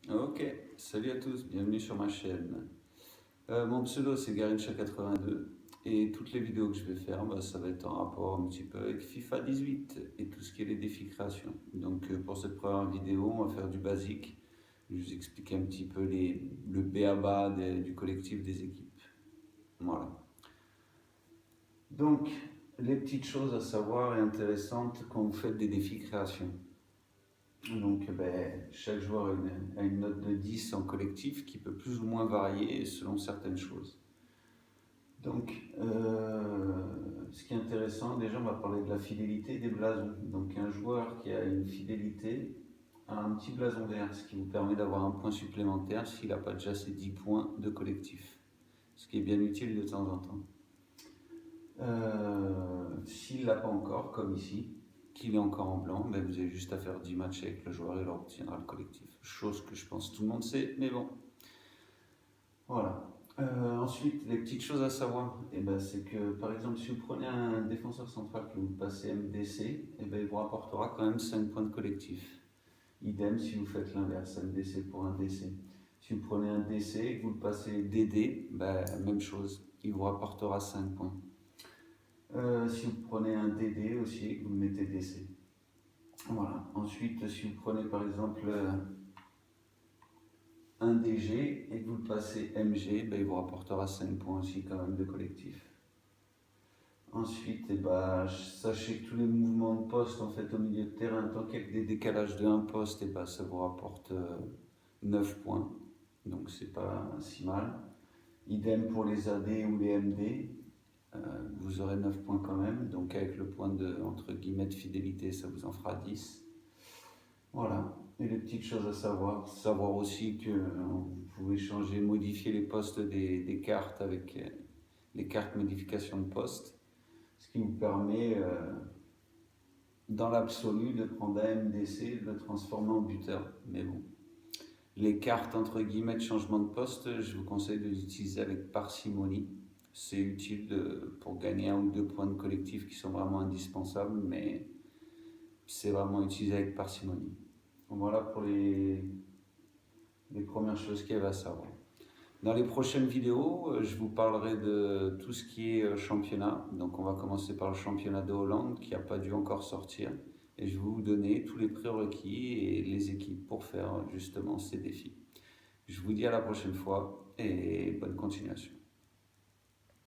Ok, salut à tous, bienvenue sur ma chaîne. Mon pseudo c'est Garincha82 et toutes les vidéos que je vais faire, ça va être en rapport un petit peu avec FIFA 18 et tout ce qui est les défis création. Donc pour cette première vidéo, on va faire du basique. Je vais vous expliquer un petit peu le b.a.-ba du collectif des équipes. Voilà. Donc, les petites choses à savoir et intéressantes quand vous faites des défis création. Donc, chaque joueur a une note de 10 en collectif qui peut plus ou moins varier selon certaines choses. Donc, ce qui est intéressant, déjà, on va parler de la fidélité des blasons. Donc, un joueur qui a une fidélité a un petit blason vert, ce qui vous permet d'avoir un point supplémentaire s'il n'a pas déjà ses 10 points de collectif. Ce qui est bien utile de temps en temps. S'il ne l'a pas encore, comme ici, qu'il est encore en blanc, vous avez juste à faire 10 matchs avec le joueur et il obtiendra le collectif. Chose que je pense tout le monde sait, mais bon. Voilà. Ensuite, les petites choses à savoir, c'est que par exemple, si vous prenez un défenseur central que vous passez MDC, il vous rapportera quand même 5 points de collectif. Idem si vous faites l'inverse, MDC pour un DC. Si vous prenez un DC et que vous le passez DD, même chose, il vous rapportera 5 points. Si vous prenez un DD aussi, vous le mettez DC. Voilà. Ensuite, si vous prenez par exemple un DG et que vous le passez MG, il vous rapportera 5 points aussi quand même de collectif. Ensuite, sachez que tous les mouvements de poste en fait au milieu de terrain, tant qu'il y a des décalages de un poste, ça vous rapporte 9 points. Donc c'est pas si mal. Idem pour les AD ou les MD. Vous aurez 9 points quand même, donc avec le point de, entre guillemets, de fidélité, ça vous en fera 10. Voilà, et les petites choses à savoir aussi que vous pouvez changer, modifier les postes des cartes avec les cartes modification de poste, ce qui vous permet, dans l'absolu, de prendre un MDC et de le transformer en buteur. Mais bon, les cartes, entre guillemets, de changement de poste, je vous conseille de les utiliser avec parcimonie. C'est utile pour gagner 1 ou 2 points de collectif qui sont vraiment indispensables, mais c'est vraiment utilisé avec parcimonie. Donc voilà pour les premières choses qu'il y avait à savoir. Dans les prochaines vidéos, je vous parlerai de tout ce qui est championnat. Donc on va commencer par le championnat de Hollande qui n'a pas dû encore sortir. Et je vais vous donner tous les prérequis et les équipes pour faire justement ces défis. Je vous dis à la prochaine fois et bonne continuation.